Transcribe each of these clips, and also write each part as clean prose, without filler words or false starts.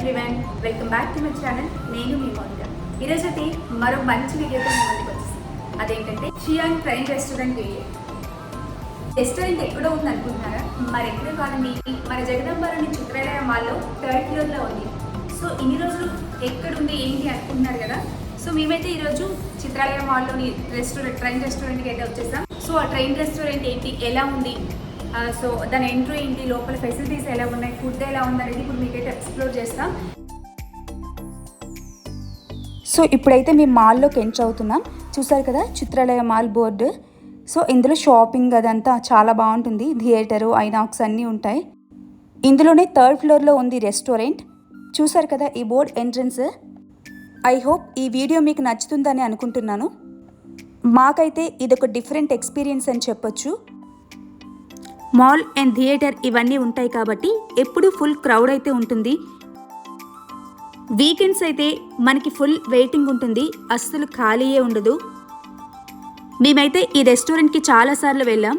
Everyone, welcome back to my channel. నేను మీ మౌనిక. ఈరోజు అయితే మరో మంచి వీడియోతో మీ ముందుకు వచ్చేసాను. అదేంటంటే షియాన్ ట్రైన్ రెస్టారెంట్ వీడియో. రెస్టారెంట్ ఎక్కడో ఉంది అనుకుంటున్నారా? మరి ఎక్కడో కాదండి, మన జగదంబాలోని చిత్రాలయ మాల్లో 3rd ఫ్లోర్లో ఉంది. సో ఇన్ని రోజులు ఎక్కడుంది ఏంటి అనుకుంటున్నారు కదా. సో మేమైతే ఈరోజు చిత్రాలయ మాల్లోని ట్రైన్ రెస్టారెంట్కి అయితే వచ్చేసాం. సో ఆ ట్రైన్ రెస్టారెంట్ ఏంటి, ఎలా ఉంది, సో దాని ఎంట్రీ ఏంటి, లోపల ఫెసిలిటీస్ ఎలా ఉన్నాయి, ఫుడ్ ఎలా ఉంది అనేది ఇప్పుడు మీకైతే ఎక్స్ప్లోర్ చేస్తాం. సో ఇప్పుడైతే మేము మాల్లోకి ఎంటర్ అవుతున్నాం. చూసారు కదా చిత్రాలయ మాల్ బోర్డు. సో ఇందులో షాపింగ్ అదంతా చాలా బాగుంటుంది. థియేటరు, ఐనాక్స్ అన్నీ ఉంటాయి. ఇందులోనే 3rd ఫ్లోర్లో ఉంది రెస్టారెంట్. చూసారు కదా ఈ బోర్డ్ ఎంట్రన్స్. ఐ హోప్ ఈ వీడియో మీకు నచ్చుతుందని అనుకుంటున్నాను. మాకైతే ఇదొక డిఫరెంట్ ఎక్స్పీరియన్స్ అని చెప్పొచ్చు. మాల్ అండ్ థియేటర్ ఇవన్నీ ఉంటాయి కాబట్టి ఎప్పుడు ఫుల్ క్రౌడ్ అయితే ఉంటుంది. వీకెండ్స్ అయితే మనకి ఫుల్ వెయిటింగ్ ఉంటుంది, అస్సలు ఖాళీయే ఉండదు. మేమైతే ఈ రెస్టారెంట్కి చాలాసార్లు వెళ్ళాం.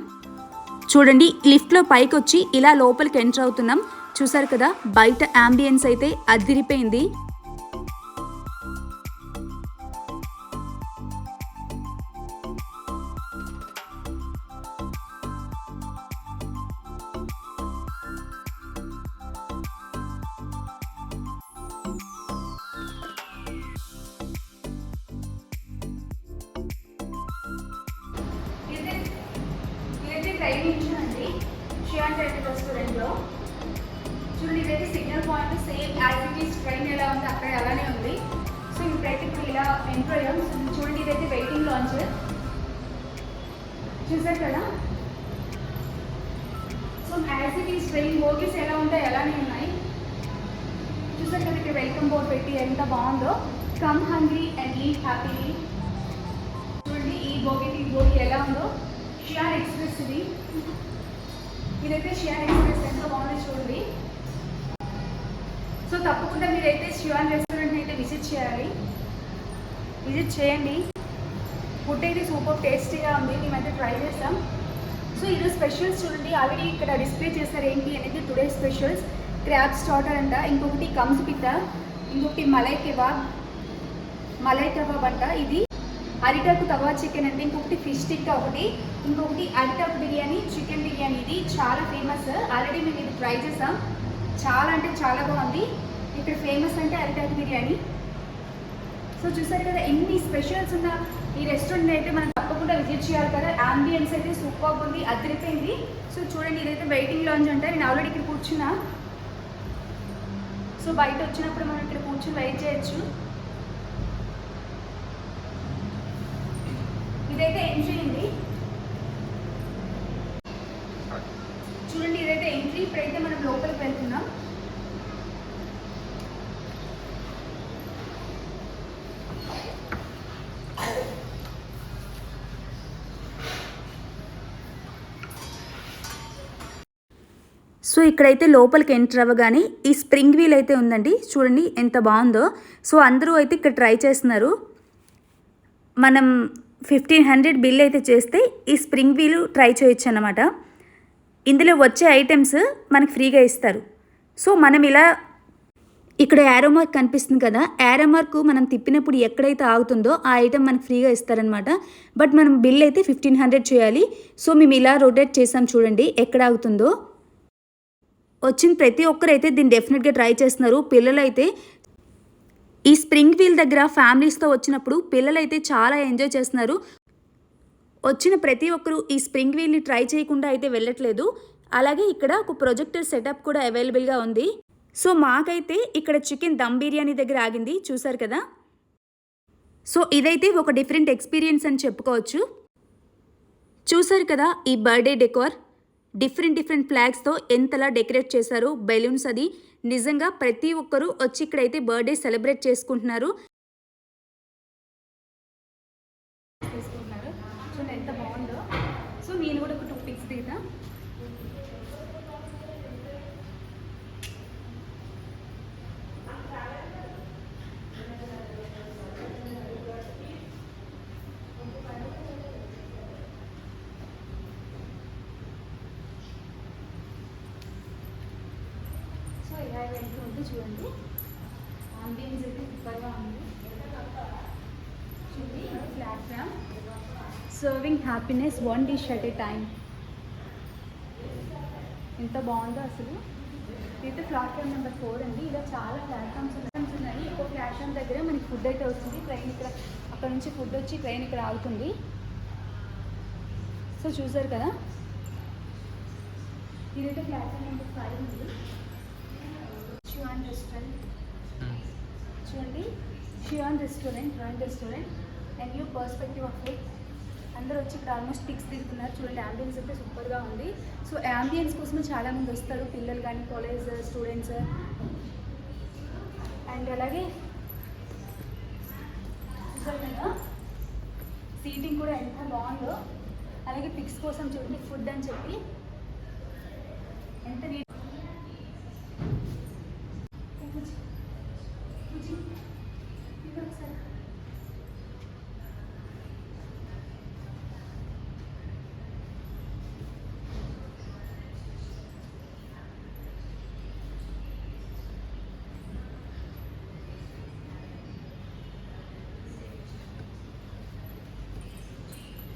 చూడండి, లిఫ్ట్లో పైకి వచ్చి ఇలా లోపలికి ఎంటర్ అవుతున్నాం. చూసారు కదా బయట యాంబియన్స్ అయితే అదిరిపోయింది. ట్రైన్ ఇచ్చానండి షియాన్ ట్రైన్ రెస్టారెంట్లో. చూడండి, ఇదైతే signal point same as it is train ఎలా ఉంది అక్కడ అలానే ఉంది. సో ఇప్పుడైతే ఇప్పుడు ఇలా ఎంటర్ అయ్యాం. చూడండి, ఇదైతే వెయిటింగ్ లాంచ్. చూసారు కదా, so as it is train bogies ఎలా ఉంటాయి అలానే ఉన్నాయి. చూసారు కదా, ఇక్కడ వెల్కమ్ బోర్డ్ పెట్టి ఎంత బాగుందో. Come hungry and eat happily. చూడండి ఈ బోగి ఎలా ఉందో. షియాన్ ఎక్స్ప్రెస్ ఇదైతే షియాన్ ఎక్స్ప్రెస్ ఎంత బాగుంది చూడండి. సో తప్పకుండా మీరైతే షియాన్ రెస్టారెంట్ని అయితే విజిట్ చేయండి. ఫుడ్ అయితే సూపర్ టేస్టీగా ఉంది, మేమైతే ట్రై చేస్తాం. సో ఈరోజు స్పెషల్స్ చూడండి, ఆల్రెడీ ఇక్కడ డిస్ప్లే చేస్తారు ఏంటి అనేది. టుడే స్పెషల్స్ క్రాబ్ స్టార్టర్ అంట, ఇంకొకటి కమ్స్ పిట్ట, ఇంకొకటి మలై కబాబ్ అంట, ఇది అరిటాకు తవా చికెన్ అంటే, ఇంకొకటి ఫిష్ టిక్కా ఒకటి, ఇంకొకటి అరిటాకు బిర్యానీ, చికెన్ బిర్యానీ. ఇది చాలా ఫేమస్. ఆల్రెడీ మేము ఇది ట్రై చేసాం, చాలా అంటే చాలా బాగుంది. ఇక్కడ ఫేమస్ అంటే అరిటాకు బిర్యానీ. సో చూసారు కదా ఎన్ని స్పెషల్స్ ఉన్న ఈ రెస్టారెంట్ అయితే మనం తప్పకుండా విజిట్ చేయాలి కదా. అంబియన్స్ అయితే సూపర్ ఉంది, అదిరిపోయింది. సో చూడండి, ఇదైతే వెయిటింగ్ లాంజ్ అంటే నేను ఆల్రెడీ ఇక్కడ కూర్చున్నా. సో బయట వచ్చినప్పుడు మనం ఇక్కడ కూర్చొని వెయిట్ చేయొచ్చు. ఇదైతే ఎంట్రీ ఉంది. చూడండి, ఇదైతే ఎంట్రీ. ఇప్పుడైతే మనం లోపలికి వెళ్తున్నాం. సో ఇక్కడైతే లోపలికి ఎంటర్ అవ్వగానే ఈ స్ప్రింగ్ వీల్ అయితే ఉందండి. చూడండి ఎంత బాగుందో. సో అందరూ అయితే ఇక్కడ ట్రై చేస్తున్నారు. మనం 1500 బిల్ అయితే చేస్తే ఈ స్ప్రింగ్ వీల్ ట్రై చేయొచ్చు అన్నమాట. ఇందులో వచ్చే ఐటమ్స్ మనకి ఫ్రీగా ఇస్తారు. సో మనం ఇలా ఇక్కడ యారో మార్క్ కనిపిస్తుంది కదా, యారో మార్క్ మనం తిప్పినప్పుడు ఎక్కడైతే ఆగుతుందో ఆ ఐటమ్ మనకు ఫ్రీగా ఇస్తారనమాట. బట్ మనం బిల్ అయితే 1500 చేయాలి. సో మేము ఇలా రొటేట్ చేసాం, చూడండి ఎక్కడ ఆగుతుందో. వచ్చిన ప్రతి ఒక్కరైతే దీన్ని డెఫినెట్గా ట్రై చేస్తున్నారు. పిల్లలైతే ఈ స్ప్రింగ్ వీల్ దగ్గర ఫ్యామిలీస్తో వచ్చినప్పుడు పిల్లలైతే చాలా ఎంజాయ్ చేస్తున్నారు. వచ్చిన ప్రతి ఒక్కరూ ఈ స్ప్రింగ్ వీల్ని ట్రై చేయకుండా అయితే వెళ్ళట్లేదు. అలాగే ఇక్కడ ఒక ప్రొజెక్టర్ సెటప్ కూడా అవైలబుల్గా ఉంది. సో మాకైతే ఇక్కడ చికెన్ దమ్ బిర్యానీ దగ్గర ఆగింది, చూసారు కదా. సో ఇదైతే ఒక డిఫరెంట్ ఎక్స్పీరియన్స్ అని చెప్పుకోవచ్చు. చూసారు కదా ఈ బర్త్డే డెకోర్, డిఫరెంట్ ఫ్లాగ్స్తో ఎంతలా డెకరేట్ చేశారు, బెలూన్స్. అది నిజంగా ప్రతి ఒక్కరూ వచ్చి ఇక్కడైతే బర్త్డే సెలబ్రేట్ చేసుకుంటున్నారు. చూడండి ఎంత బాగుందో. సో నేను కూడా ఒక 2 పిక్స్ దిగుతా. సో ఇలా వెళ్తూ చూడండి. అంబియన్స్ అయితే సూపర్గా ఉంది. Platform serving happiness 1 dish at a time. ఎంత బాగుందో అసలు. ఇది ప్లాట్ఫామ్ నెంబర్ 4 అండి. ఇలా చాలా ప్లాట్ఫామ్స్ ఉన్నాయి. ఒక ప్లాట్ఫామ్ దగ్గర మనకి ఫుడ్ అయితే వస్తుంది. ట్రైన్ ఇక్కడ, అక్కడ నుంచి ఫుడ్ వచ్చి ట్రైన్ ఇక్కడ ఆగుతుంది. సో చూసారు కదా, ఇదైతే ప్లాట్ఫామ్ నెంబర్ 5 ఉంది. షియాన్ రెస్టారెంట్ చూడండి, షియాన్ restaurant, royal restaurant and new perspective of life. అందరూ వచ్చి ఇక్కడ ఆల్మోస్ట్ పిక్స్ దిగుతున్నారు. చూడండి, యాంబియన్స్ అయితే సూపర్గా ఉంది. సో యాంబియన్స్ కోసమే చాలామంది వస్తారు, పిల్లలు కానీ, కాలేజ్ స్టూడెంట్స్. అండ్ అలాగే చూసారు కదా, సీటింగ్ కూడా ఎంత బాగుందో. అలాగే పిక్స్ కోసం చూడండి, ఫుడ్ అని చెప్పి ఎంత నీట్.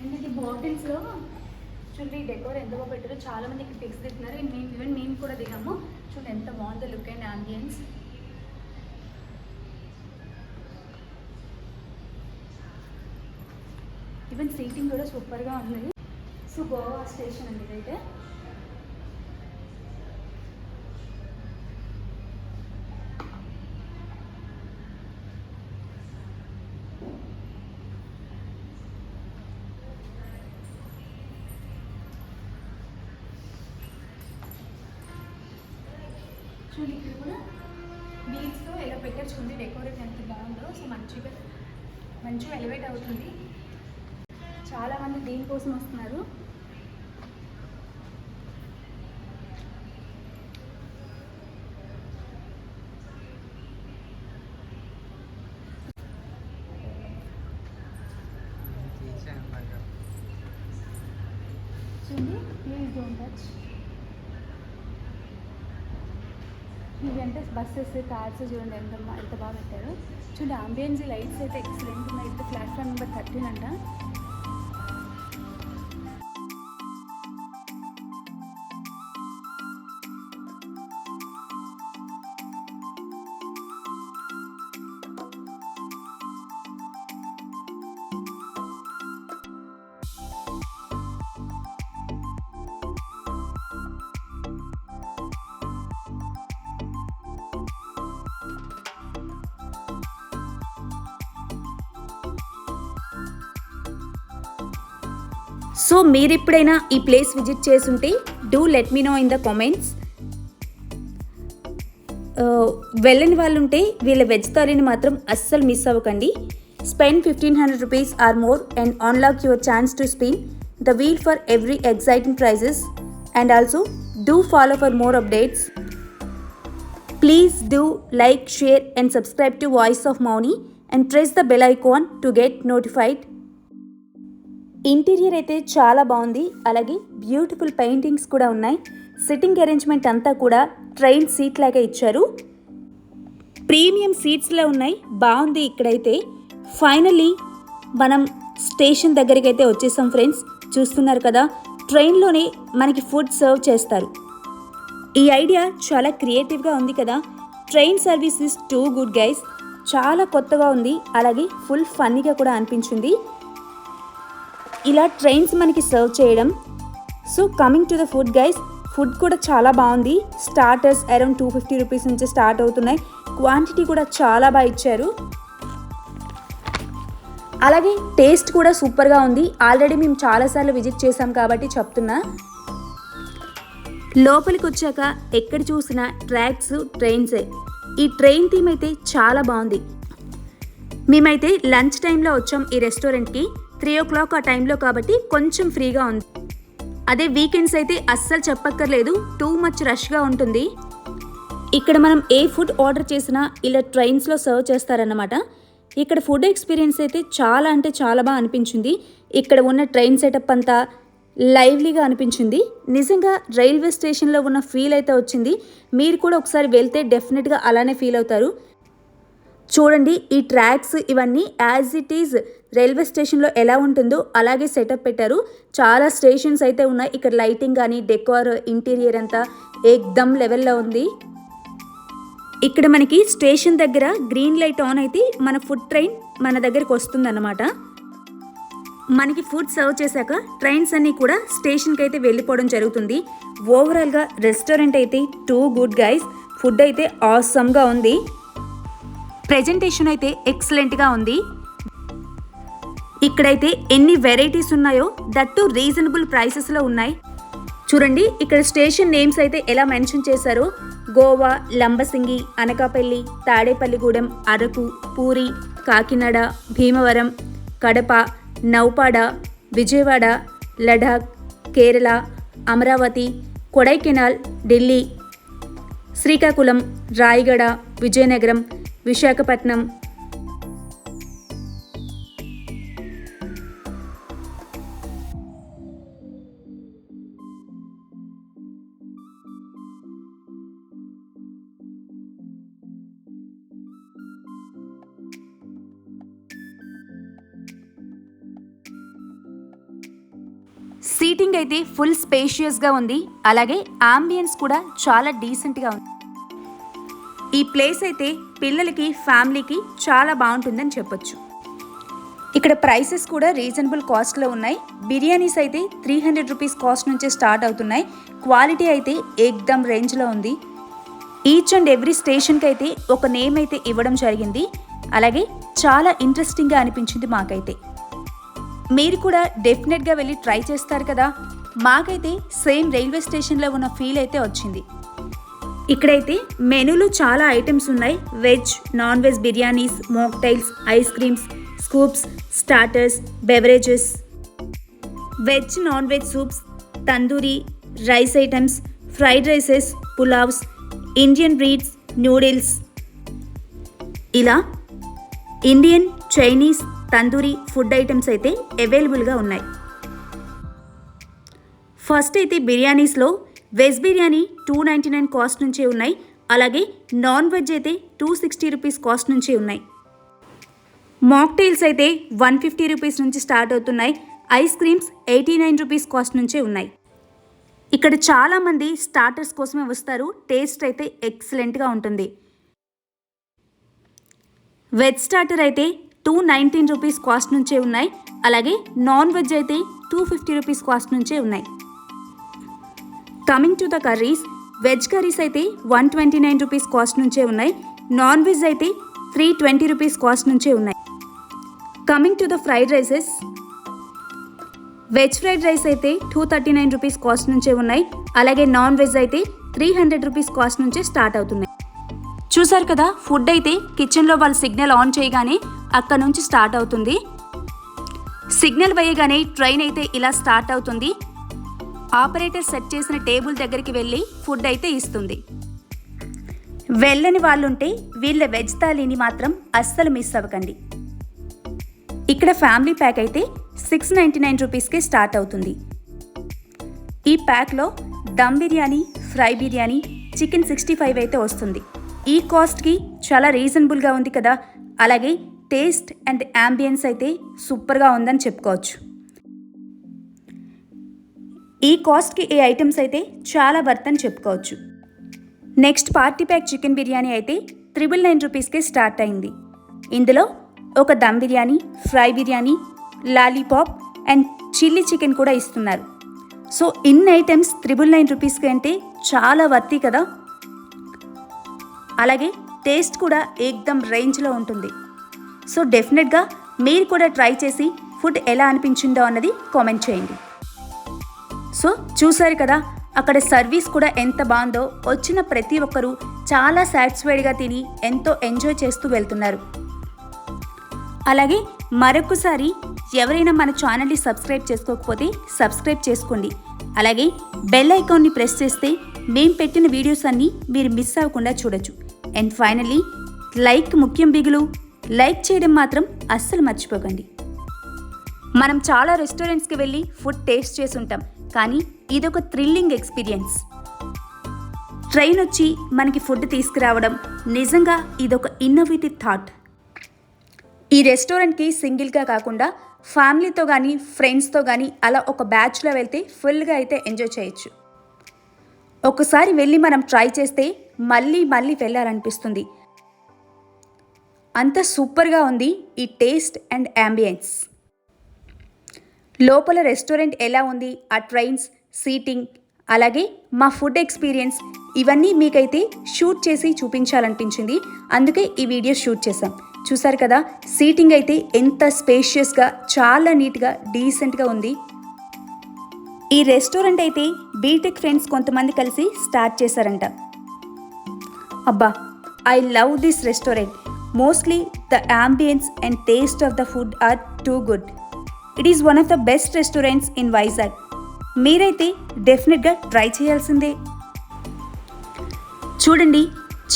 అండ్ బాటిల్స్లో చూడండి డెకోర్ ఎంత బాగా పెట్టారో. చాలా మంది ఇక్కడ పిక్స్ దిగుతున్నారు. ఈవెన్ మేము కూడా దిగాము. చూడండి ఎంత బాగుందో look and ambience. Even seating కూడా సూపర్గా ఉంది. సో గోవా స్టేషన్ అండి ఇదైతే. చూడండి ఇక్కడ కూడా బీడ్స్తో ఎలా పెట్టారు చూడండి, డెకరేట్ ఎంత బాగుందో. సో మంచిగా ఎలివేట్ అవుతుంది. చాలామంది దీనికోసం వస్తున్నారు. చూడండి, ప్లీజ్ డోంట్ టచ్. ఇవంటే బస్సెస్, కార్స్ చూడండి ఎంత బాగా పెట్టారు. చూడండి అంబియన్స్, లైట్స్ అయితే ఎక్సలెంట్ ఉన్నాయి. ఇది ప్లాట్ఫామ్ నెంబర్ 13 అంట. సో మీరు ఎప్పుడైనా ఈ ప్లేస్ విజిట్ చేసుంటే do let me know in the comments. వెళ్ళని వాళ్ళు ఉంటే వీళ్ళ వెజ్ థాలీని మాత్రం అస్సలు మిస్ అవ్వకండి. Spend 1500 rupees or more and unlock your chance to spin the wheel for every exciting prizes. And also do follow for more updates. Please do like, share and subscribe to Voice of Mauni and press the bell icon to get notified. Interior అయితే చాలా బాగుంది. అలాగే beautiful paintings కూడా ఉన్నాయి. Sitting arrangement అంతా కూడా train seat లాగా ఇచ్చారు. ప్రీమియం సీట్స్లో ఉన్నాయి. బాగుంది. ఇక్కడైతే ఫైనల్లీ మనం స్టేషన్ దగ్గరికి అయితే వచ్చేసాం ఫ్రెండ్స్. చూస్తున్నారు కదా, ట్రైన్లోనే మనకి ఫుడ్ సర్వ్ చేస్తారు. ఈ ఐడియా చాలా క్రియేటివ్గా ఉంది కదా. Train service is too good guys. చాలా కొత్తగా ఉంది. అలాగే ఫుల్ ఫన్నీగా కూడా అనిపించింది ఇలా ట్రైన్స్ మనకి సర్వ్ చేయడం. So coming to the food guys, food కూడా చాలా బాగుంది. స్టార్టర్స్ అరౌండ్ 250 rupees నుంచి స్టార్ట్ అవుతున్నాయి. క్వాంటిటీ కూడా చాలా బాగా ఇచ్చారు. అలాగే టేస్ట్ కూడా సూపర్గా ఉంది. ఆల్రెడీ మేము చాలాసార్లు విజిట్ చేసాం కాబట్టి చెప్తున్నా. లోపలికి వచ్చాక ఎక్కడ చూసినా ట్రాక్స్, ట్రైన్సే. ఈ ట్రైన్ థీమ్ అయితే చాలా బాగుంది. మేమైతే లంచ్ టైంలో వచ్చాం ఈ రెస్టారెంట్కి. 3 o'clock ఆ టైంలో కాబట్టి కొంచెం ఫ్రీగా ఉంది. అదే వీకెండ్స్ అయితే అస్సలు చెప్పక్కర్లేదు, టూ మచ్ రష్గా ఉంటుంది. ఇక్కడ మనం ఏ ఫుడ్ ఆర్డర్ చేసినా ఇలా ట్రైన్స్లో సర్వ్ చేస్తారన్నమాట. ఇక్కడ ఫుడ్ ఎక్స్పీరియన్స్ అయితే చాలా అంటే చాలా బాగా అనిపించింది. ఇక్కడ ఉన్న ట్రైన్ సెటప్ అంతా లైవ్లీగా అనిపించింది. నిజంగా రైల్వే స్టేషన్లో ఉన్న ఫీల్ అయితే వచ్చింది. మీరు కూడా ఒకసారి వెళ్తే డెఫినెట్గా అలానే ఫీల్ అవుతారు. చూడండి ఈ ట్రాక్స్ ఇవన్నీ యాజ్ ఇట్ ఈజ్ రైల్వే స్టేషన్లో ఎలా ఉంటుందో అలాగే సెటప్ పెట్టారు. చాలా స్టేషన్స్ అయితే ఉన్నాయి. ఇక్కడ లైటింగ్ కానీ డెకోర్ ఇంటీరియర్ అంతా ఏక్దమ్ లెవెల్లో ఉంది. ఇక్కడ మనకి స్టేషన్ దగ్గర గ్రీన్ లైట్ ఆన్ అయితే మన ఫుడ్ ట్రైన్ మన దగ్గరికి వస్తుందన్నమాట. మనకి ఫుడ్ సర్వ్ చేశాక ట్రైన్స్ అన్నీ కూడా స్టేషన్కి అయితే వెళ్ళిపోవడం జరుగుతుంది. ఓవరాల్గా రెస్టారెంట్ అయితే టూ గుడ్ గైస్. ఫుడ్ అయితే ఆసమ్గా ఉంది. ప్రెజెంటేషన్ అయితే ఎక్సలెంట్గా ఉంది. ఇక్కడైతే ఎన్ని వెరైటీస్ ఉన్నాయో దట్టు రీజనబుల్ ప్రైసెస్లో ఉన్నాయి. చూడండి ఇక్కడ స్టేషన్ నేమ్స్ అయితే ఎలా మెన్షన్ చేశారో. గోవా, లంబసింగి, అనకాపల్లి, తాడేపల్లిగూడెం, అరకు, పూరి, కాకినాడ, భీమవరం, కడప, నౌపాడ, విజయవాడ, లడాక్, కేరళ, అమరావతి, కొడైకెనాల్, ఢిల్లీ, శ్రీకాకుళం, రాయగడ, విజయనగరం, విశాఖపట్నం, సీటింగ్ అయితే ఫుల్ స్పేషియస్గా ఉంది. అలాగే ఆంబియన్స్ కూడా చాలా డీసెంట్గా ఉంది. ఈ ప్లేస్ అయితే పిల్లలకి ఫ్యామిలీకి చాలా బాగుంటుందని చెప్పొచ్చు. ఇక్కడ ప్రైసెస్ కూడా రీజనబుల్ కాస్ట్లో ఉన్నాయి. బిర్యానీస్ అయితే 300 రూపీస్ కాస్ట్ నుంచే స్టార్ట్ అవుతున్నాయి. క్వాలిటీ అయితే ఏక్దమ్ రేంజ్లో ఉంది. ఈచ్ అండ్ ఎవ్రీ స్టేషన్కి అయితే ఒక నేమ్ అయితే ఇవ్వడం జరిగింది. అలాగే చాలా ఇంట్రెస్టింగ్గా అనిపించింది మాకైతే. మీరు కూడా డెఫినెట్గా వెళ్ళి ట్రై చేస్తారు కదా. మాకైతే సేమ్ రైల్వే స్టేషన్లో ఉన్న ఫీల్ అయితే వచ్చింది. ఇక్కడైతే మెనూలో చాలా ఐటమ్స్ ఉన్నాయి. Veg, non veg biryanis, mocktails, ice creams, scoops, starters, beverages, veg non veg soups, tandoori, rice items, fried rices, pulaos, Indian breads, noodles, ఇలా Indian, Chinese, tandoori food items అయితే అవైలబుల్గా ఉన్నాయి. ఫస్ట్ అయితే బిర్యానీస్లో వెజ్ బిర్యానీ 299 కాస్ట్ నుంచే ఉన్నాయి. అలాగే నాన్ వెజ్ అయితే 260 రూపీస్ కాస్ట్ నుంచే ఉన్నాయి. మాక్టైల్స్ అయితే 150 రూపీస్ నుంచి స్టార్ట్ అవుతున్నాయి. ఐస్ క్రీమ్స్ 89 రూపీస్ కాస్ట్ నుంచే ఉన్నాయి. ఇక్కడ చాలామంది స్టార్టర్స్ కోసమే వస్తారు. టేస్ట్ అయితే ఎక్సలెంట్గా ఉంటుంది. వెజ్ స్టార్టర్ అయితే 219 రూపీస్ కాస్ట్ నుంచే ఉన్నాయి. అలాగే నాన్ వెజ్ అయితే 250 రూపీస్ కాస్ట్ నుంచే ఉన్నాయి. Coming to the curries, veg curries అయితే 129 రూపీస్ కాస్ట్ నుంచే ఉన్నాయి. నాన్ వెజ్ అయితే 320 రూపీస్ కాస్ట్ నుంచే ఉన్నాయి. Coming to the fried rises, veg fried rice అయితే 239 రూపీస్ కాస్ట్ నుంచే ఉన్నాయి. అలాగే నాన్ వెజ్ అయితే 300 రూపీస్ కాస్ట్ నుంచే స్టార్ట్ అవుతున్నాయి. చూసారు కదా, ఫుడ్ అయితే కిచెన్లో వాళ్ళు సిగ్నల్ ఆన్ చేయగానే అక్కడ నుంచి స్టార్ట్ అవుతుంది. సిగ్నల్ వేయగానే ట్రైన్ అయితే ఇలా స్టార్ట్ అవుతుంది. ఆపరేటర్ సెట్ చేసిన టేబుల్ దగ్గరికి వెళ్ళి ఫుడ్ అయితే ఇస్తుంది. వెళ్ళని వాళ్ళుంటే వీళ్ళ వెజ్ థాలీని మాత్రం అస్సలు మిస్ అవ్వకండి. ఇక్కడ ఫ్యామిలీ ప్యాక్ అయితే 699 రూపీస్కే స్టార్ట్ అవుతుంది. ఈ ప్యాక్లో దమ్ బిర్యానీ, ఫ్రై బిర్యానీ, చికెన్ 65 అయితే వస్తుంది. ఈ కాస్ట్కి చాలా రీజనబుల్గా ఉంది కదా. అలాగే టేస్ట్ అండ్ యాంబియన్స్ అయితే సూపర్గా ఉందని చెప్పుకోవచ్చు. ఈ కాస్ట్కి ఈ ఐటమ్స్ అయితే చాలా వర్త్ అని చెప్పుకోవచ్చు. Next party pack chicken biryani అయితే 999 రూపీస్కే స్టార్ట్ అయింది. ఇందులో ఒక dum biryani, fry biryani, lollipop and chilli chicken కూడా ఇస్తున్నారు. సో ఇన్ని ఐటమ్స్ 999 రూపీస్కి అంటే చాలా వర్తీ కదా. అలాగే టేస్ట్ కూడా ఏక్దమ్ రేంజ్లో ఉంటుంది. సో డెఫినెట్గా మీరు కూడా ట్రై చేసి ఫుడ్ ఎలా అనిపించిందో అన్నది కామెంట్ చేయండి. సో చూసారు కదా, అక్కడ సర్వీస్ కూడా ఎంత బాగుందో. వచ్చిన ప్రతి ఒక్కరూ చాలా సాటిస్ఫైడ్గా తిని ఎంతో ఎంజాయ్ చేస్తూ వెళ్తున్నారు. అలాగే మరొకసారి ఎవరైనా మన ఛానల్ని సబ్స్క్రైబ్ చేసుకోకపోతే సబ్స్క్రైబ్ చేసుకోండి. అలాగే బెల్ ఐకాన్ని ప్రెస్ చేస్తే మేము పెట్టిన వీడియోస్ అన్నీ మీరు మిస్ అవ్వకుండా చూడొచ్చు. అండ్ ఫైనల్లీ లైక్ ముఖ్యం బిగులు. లైక్ చేయడం మాత్రం అస్సలు మర్చిపోకండి. మనం చాలా రెస్టారెంట్స్కి వెళ్ళి ఫుడ్ టేస్ట్ చేసి ఉంటాం, కానీ ఇదొక థ్రిల్లింగ్ ఎక్స్పీరియన్స్. ట్రైన్ వచ్చి మనకి ఫుడ్ తీసుకురావడం నిజంగా ఇదొక ఇన్నోవేటివ్ థాట్. ఈ రెస్టారెంట్కి సింగిల్గా కాకుండా ఫ్యామిలీతో కానీ ఫ్రెండ్స్తో కానీ అలా ఒక బ్యాచ్లో వెళ్తే ఫుల్గా అయితే ఎంజాయ్ చేయొచ్చు. ఒకసారి వెళ్ళి మనం ట్రై చేస్తే మళ్ళీ మళ్ళీ వెళ్ళాలనిపిస్తుంది. అంత సూపర్గా ఉంది ఈ టేస్ట్ అండ్ యాంబియన్స్. లోపల రెస్టారెంట్ ఎలా ఉంది, ఆ ట్రైన్స్, సీటింగ్, అలాగే మా ఫుడ్ ఎక్స్పీరియన్స్ ఇవన్నీ మీకైతే షూట్ చేసి చూపించాలనిపించింది. అందుకే ఈ వీడియో షూట్ చేశాం. చూసారు కదా, సీటింగ్ అయితే ఎంత స్పేషియస్గా, చాలా నీట్గా, డీసెంట్గా ఉంది. ఈ రెస్టారెంట్ అయితే బీటెక్ ఫ్రెండ్స్ కొంతమంది కలిసి స్టార్ట్ చేశారంట. అబ్బా, I love this restaurant. Mostly the ambience and taste of the food are too good. It is one of the best restaurants in Vizag. మీరైతే డెఫినెట్గా ట్రై చేయాల్సిందే. చూడండి,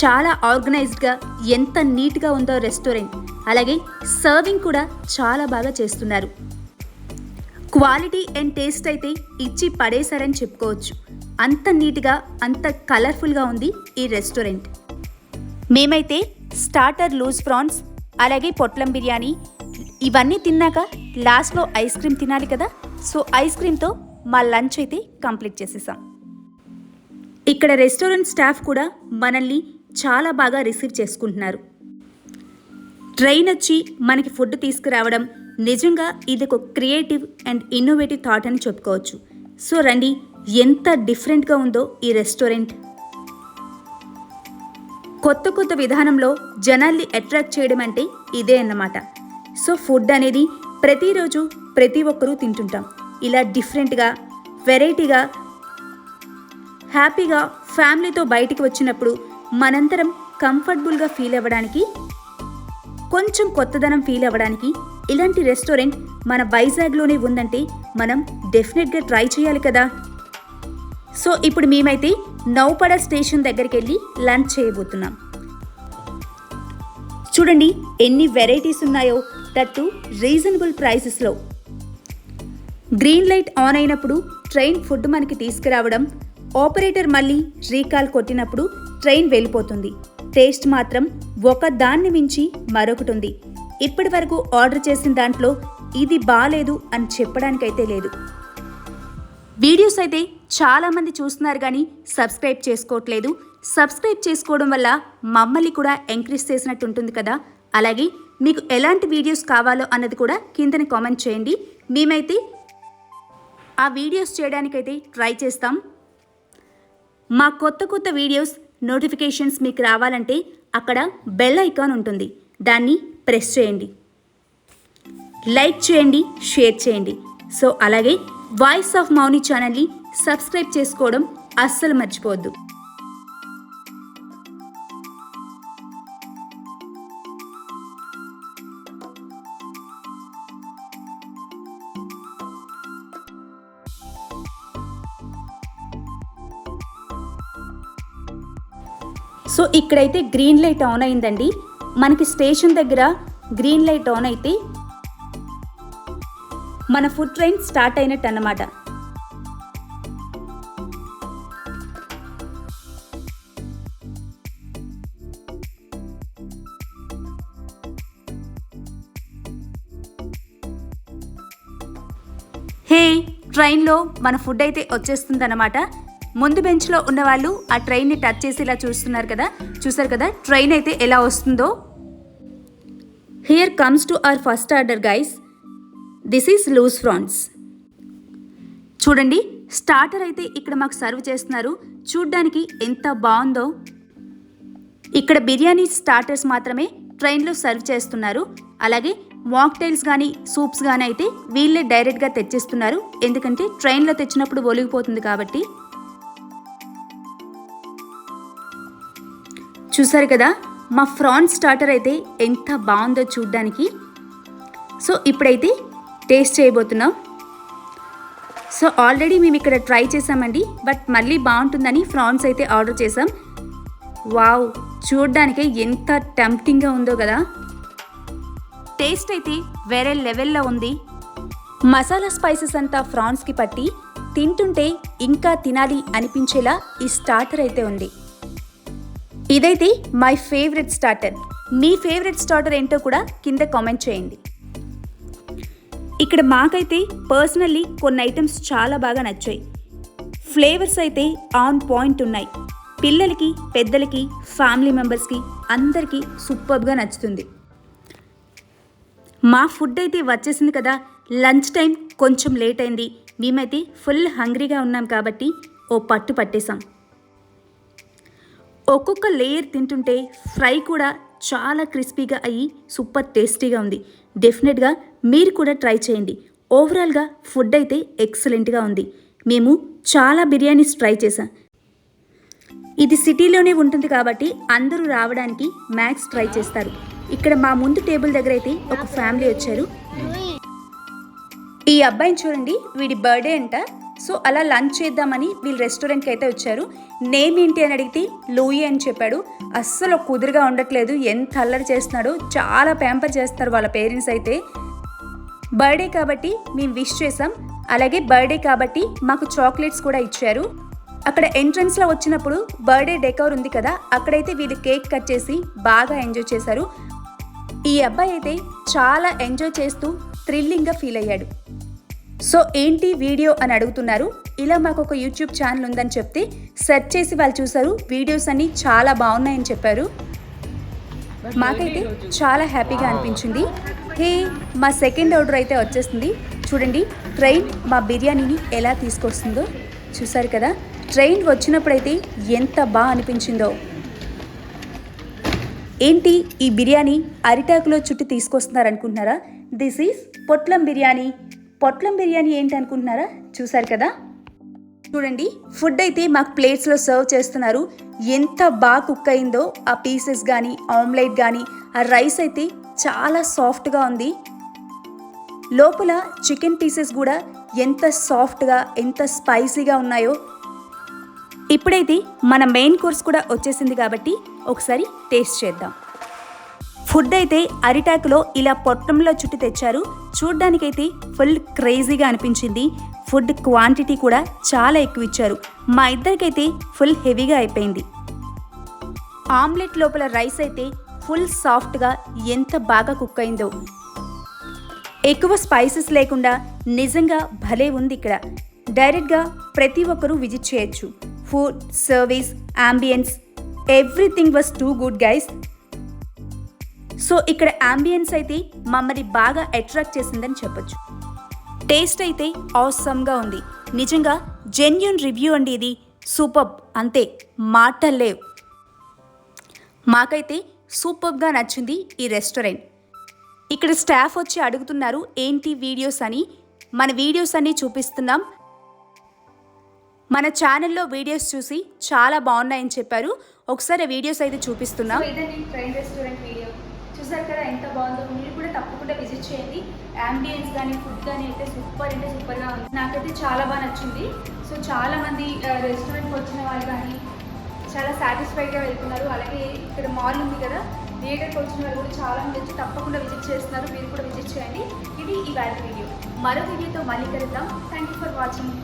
చాలా ఆర్గనైజ్డ్గా ఎంత నీట్గా ఉందో రెస్టారెంట్. అలాగే సర్వింగ్ కూడా చాలా బాగా చేస్తున్నారు. క్వాలిటీ అండ్ టేస్ట్ అయితే ఇచ్చి పడేశారని చెప్పుకోవచ్చు. అంత నీట్గా, అంత కలర్ఫుల్గా ఉంది ఈ రెస్టారెంట్. మేమైతే స్టార్టర్ లూజ్ ప్రాన్స్, అలాగే పొట్లం బిర్యానీ ఇవన్నీ తిన్నాక లాస్ట్లో ఐస్ క్రీమ్ తినాలి కదా. సో ఐస్ క్రీమ్తో మా లంచ్ అయితే కంప్లీట్ చేసేసాం. ఇక్కడ రెస్టారెంట్ స్టాఫ్ కూడా మనల్ని చాలా బాగా రిసీవ్ చేసుకుంటున్నారు. ట్రైన్ వచ్చి మనకి ఫుడ్ తీసుకురావడం నిజంగా ఇది ఒక క్రియేటివ్ అండ్ ఇన్నోవేటివ్ థాట్ అని చెప్పుకోవచ్చు. సో రండి, ఎంత డిఫరెంట్గా ఉందో ఈ రెస్టారెంట్. కొత్త కొత్త విధానంలో జనాల్ని అట్రాక్ట్ చేయడం అంటే ఇదే అన్నమాట. సో ఫుడ్ అనేది ప్రతిరోజు ప్రతి ఒక్కరూ తింటుంటాం. ఇలా డిఫరెంట్గా, వెరైటీగా, హ్యాపీగా ఫ్యామిలీతో బయటికి వచ్చినప్పుడు మనందరం కంఫర్టబుల్గా ఫీల్ అవ్వడానికి, కొంచెం కొత్తదనం ఫీల్ అవ్వడానికి ఇలాంటి రెస్టారెంట్ మన వైజాగ్లోనే ఉందంటే మనం డెఫినెట్గా ట్రై చేయాలి కదా. సో ఇప్పుడు మేమైతే నౌపడ స్టేషన్ దగ్గరికి వెళ్ళి లంచ్ చేయబోతున్నాం. చూడండి ఎన్ని వెరైటీస్ ఉన్నాయో, దట్టు రీజనబుల్ ప్రైసెస్లో. గ్రీన్ లైట్ ఆన్ అయినప్పుడు ట్రైన్ ఫుడ్ మనకి తీసుకురావడం, ఆపరేటర్ మళ్ళీ రీకాల్ కొట్టినప్పుడు ట్రైన్ వెళ్ళిపోతుంది. టేస్ట్ మాత్రం ఒక దాన్ని మించి మరొకటి ఉంది. ఇప్పటి వరకు ఆర్డర్ చేసిన దాంట్లో ఇది బాలేదు అని చెప్పడానికైతే లేదు. వీడియోస్ అయితే చాలామంది చూస్తున్నారు కానీ సబ్స్క్రైబ్ చేసుకోవట్లేదు. సబ్స్క్రైబ్ చేసుకోవడం వల్ల మమ్మల్ని కూడా ఎంకరేజ్ చేసినట్టు ఉంటుంది కదా. అలాగే మీకు ఎలాంటి వీడియోస్ కావాలో అన్నది కూడా కిందని కామెంట్ చేయండి. మేమైతే ఆ వీడియోస్ చేయడానికైతే ట్రై చేస్తాం. మా కొత్త కొత్త వీడియోస్ నోటిఫికేషన్స్ మీకు రావాలంటే అక్కడ బెల్ ఐకాన్ ఉంటుంది, దాన్ని ప్రెస్ చేయండి. లైక్ చేయండి, షేర్ చేయండి. సో అలాగే వాయిస్ ఆఫ్ మౌని ఛానల్ని సబ్స్క్రైబ్ చేసుకోవడం అస్సలు మర్చిపోవద్దు. సో ఇక్కడైతే గ్రీన్ లైట్ ఆన్ అయిందండి. మనకి స్టేషన్ దగ్గర గ్రీన్ లైట్ ఆన్ అయితే మన ఫుడ్ ట్రైన్ స్టార్ట్ అయినట్టు అన్నమాట. హే, ట్రైన్లో మన ఫుడ్ అయితే వచ్చేస్తుంది అన్నమాట. ముందు బెంచ్లో ఉన్నవాళ్ళు ఆ ట్రైన్ని టచ్ చేసి ఇలా చూస్తున్నారు కదా. చూసారు కదా ట్రైన్ అయితే ఎలా వస్తుందో. Here comes to our first order guys. This is loose prawns. చూడండి, స్టార్టర్ అయితే ఇక్కడ మాకు సర్వ్ చేస్తున్నారు. చూడ్డానికి ఎంత బాగుందో. ఇక్కడ బిర్యానీ స్టార్టర్స్ మాత్రమే ట్రైన్లో సర్వ్ చేస్తున్నారు. అలాగే మాక్టైల్స్ కానీ సూప్స్ కానీ అయితే వీళ్ళే డైరెక్ట్గా తెచ్చిస్తున్నారు. ఎందుకంటే ట్రైన్లో తెచ్చినప్పుడు ఒలిగిపోతుంది కాబట్టి. చూసారు కదా మా ప్రాన్స్ స్టార్టర్ అయితే ఎంత బాగుందో చూడ్డానికి. సో ఇప్పుడైతే టేస్ట్ చేయబోతున్నాం. సో ఆల్రెడీ మేము ఇక్కడ ట్రై చేసామండి, బట్ మళ్ళీ బాగుంటుందని ప్రాన్స్ అయితే ఆర్డర్ చేసాం. వావ్, చూడ్డానికి ఎంత టెంప్టింగ్గా ఉందో కదా. టేస్ట్ అయితే వేరే లెవెల్లో ఉంది. మసాలా స్పైసెస్ అంతా ప్రాన్స్కి పట్టి తింటుంటే ఇంకా తినాలి అనిపించేలా ఈ స్టార్టర్ అయితే ఉంది. ఇదైతే my favourite starter. Me favourite starter ఏంటో కూడా కింద కామెంట్ చేయండి. ఇక్కడ మాకైతే పర్సనల్లీ కొన్ని ఐటమ్స్ చాలా బాగా నచ్చాయి. ఫ్లేవర్స్ అయితే ఆన్ పాయింట్ ఉన్నాయి. పిల్లలకి, పెద్దలకి, ఫ్యామిలీ మెంబర్స్కి అందరికీ సూపర్గా నచ్చుతుంది. మా ఫుడ్ అయితే వచ్చేసింది కదా, లంచ్ టైం కొంచెం లేట్ అయింది. మేమైతే ఫుల్ హంగ్రీగా ఉన్నాం కాబట్టి ఓ పట్టు పట్టేశాం. ఒక్కొక్క లేయర్ తింటుంటే ఫ్రై కూడా చాలా క్రిస్పీగా అయ్యి సూపర్ టేస్టీగా ఉంది. డెఫినెట్గా మీరు కూడా ట్రై చేయండి. ఓవరాల్గా ఫుడ్ అయితే ఎక్సలెంట్గా ఉంది. మేము చాలా బిర్యానీస్ ట్రై చేసాం. ఇది సిటీలోనే ఉంటుంది కాబట్టి అందరూ రావడానికి మ్యాక్స్ ట్రై చేస్తారు. ఇక్కడ మా ముందు టేబుల్ దగ్గర అయితే ఒక ఫ్యామిలీ వచ్చారు. ఈ అబ్బాయిని చూడండి, వీడి బర్త్డే అంట. సో అలా లంచ్ చేద్దామని వీళ్ళు రెస్టారెంట్కి అయితే వచ్చారు. నేమ్ ఏంటి అని అడిగితే లూయి అని చెప్పాడు. అస్సలు కుదురుగా ఉండట్లేదు, ఎంత అల్లరి చేస్తున్నాడో. చాలా ప్యాంపర్ చేస్తారు వాళ్ళ పేరెంట్స్ అయితే. బర్త్డే కాబట్టి మేము విష్ చేసాం. అలాగే బర్త్డే కాబట్టి మాకు చాక్లెట్స్ కూడా ఇచ్చారు. అక్కడ ఎంట్రన్స్లో వచ్చినప్పుడు బర్త్డే డెకోర్ ఉంది కదా, అక్కడైతే వీళ్ళు కేక్ కట్ చేసి బాగా ఎంజాయ్ చేశారు. ఈ అబ్బాయి అయితే చాలా ఎంజాయ్ చేస్తూ థ్రిల్లింగ్గా ఫీల్ అయ్యాడు. సో ఏంటి వీడియో అని అడుగుతున్నారు. ఇలా మాకు ఒక యూట్యూబ్ ఛానల్ ఉందని చెప్తే సెర్చ్ చేసి వాళ్ళు చూసారు. వీడియోస్ అన్నీ చాలా బాగున్నాయని చెప్పారు. మాకైతే చాలా హ్యాపీగా అనిపించింది. హే, మా సెకండ్ ఆర్డర్ అయితే వచ్చేస్తుంది. చూడండి ట్రైన్ మా బిర్యానీని ఎలా తీసుకొస్తుందో. చూసారు కదా, ట్రైన్ వచ్చినప్పుడైతే ఎంత బాగా అనిపించిందో. ఏంటి ఈ బిర్యానీ అరిటాకులో చుట్టి తీసుకొస్తున్నారు అనుకుంటున్నారా? దిస్ ఈజ్ పొట్లం బిర్యానీ. పొట్లం బిర్యానీ ఏంటి అనుకుంటున్నారా? చూసారు కదా, చూడండి ఫుడ్ అయితే మాకు ప్లేట్స్లో సర్వ్ చేస్తున్నారు. ఎంత బాగా కుక్ అయిందో ఆ పీసెస్ కానీ, ఆమ్లెట్ కానీ, ఆ రైస్ అయితే చాలా సాఫ్ట్గా ఉంది. లోపల చికెన్ పీసెస్ కూడా ఎంత సాఫ్ట్గా, ఎంత స్పైసీగా ఉన్నాయో. ఇప్పుడైతే మన మెయిన్ కోర్స్ కూడా వచ్చేసింది కాబట్టి ఒకసారి టేస్ట్ చేద్దాం. ఫుడ్ అయితే అరిటాకులో ఇలా పొట్టంలో చుట్టి తెచ్చారు. చూడ్డానికైతే ఫుల్ క్రేజీగా అనిపించింది. ఫుడ్ క్వాంటిటీ కూడా చాలా ఎక్కువ ఇచ్చారు. మా ఇద్దరికైతే ఫుల్ హెవీగా అయిపోయింది. ఆమ్లెట్ లోపల రైస్ అయితే ఫుల్ సాఫ్ట్గా ఎంత బాగా కుక్ అయిందో. ఎక్కువ స్పైసెస్ లేకుండా నిజంగా భలే ఉంది. ఇక్కడ డైరెక్ట్గా ప్రతి ఒక్కరూ విజిట్ చేయొచ్చు. Food, service, ambience, everything was too good guys. So ఇక్కడ అంబియన్స్ అయితే మమ్మల్ని బాగా అట్రాక్ట్ చేసిందని చెప్పొచ్చు. టేస్ట్ అయితే ఆసమ్గా ఉంది. నిజంగా జెన్యూన్ రివ్యూ అండి ఇది. సూపర్బ్, అంతే, మాటల్లేవు. మాకైతే సూపర్గా నచ్చింది ఈ రెస్టారెంట్. ఇక్కడ స్టాఫ్ వచ్చి అడుగుతున్నారు ఏంటి వీడియోస్ అని. మన వీడియోస్ అన్నీ చూపిస్తున్నాం. మన ఛానల్లో వీడియోస్ చూసి చాలా బాగున్నాయని చెప్పారు. ఒకసారి వీడియోస్ అయితే చూపిస్తున్నాం. ఇదండి ట్రైన్ రెస్టారెంట్ వీడియో. చూసారు కదా ఎంత బాగుందో. మీరు కూడా తప్పకుండా విజిట్ చేయండి. అంబియన్స్ కానీ, ఫుడ్ కానీ అయితే సూపర్ అంటే సూపర్గా ఉంది. నాకైతే చాలా బాగా నచ్చింది. సో చాలామంది రెస్టారెంట్కి వచ్చిన వాళ్ళు కానీ చాలా సాటిస్ఫైడ్గా వెళ్తున్నారు. అలాగే ఇక్కడ మాల్ ఉంది కదా, థియేటర్కి వచ్చిన వాళ్ళు కూడా చాలామంది వచ్చి తప్పకుండా విజిట్ చేస్తున్నారు. మీరు కూడా విజిట్ చేయండి. ఇది ఇవాళ వీడియో. మరో వీడియోతో మళ్ళీ కలుద్దాం. Thank you for watching.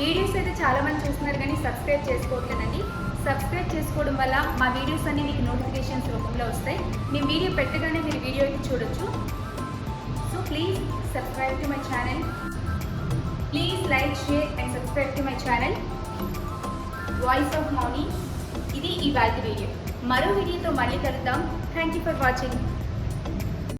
Videos అయితే చాలామంది చూస్తున్నారు కానీ సబ్స్క్రైబ్ చేసుకోవట్లేదండి. సబ్స్క్రైబ్ చేసుకోవడం వల్ల మా వీడియోస్ అన్నీ మీకు నోటిఫికేషన్స్ రూపంలో వస్తాయి. మేము వీడియో పెట్టగానే మీరు వీడియో అయితే చూడొచ్చు. So please subscribe to my channel. Please like, share and subscribe to my channel voice of Mouni. ఇది ఇవాళ వీడియో. మరో వీడియోతో మళ్ళీ కలుద్దాం. Thank you for watching.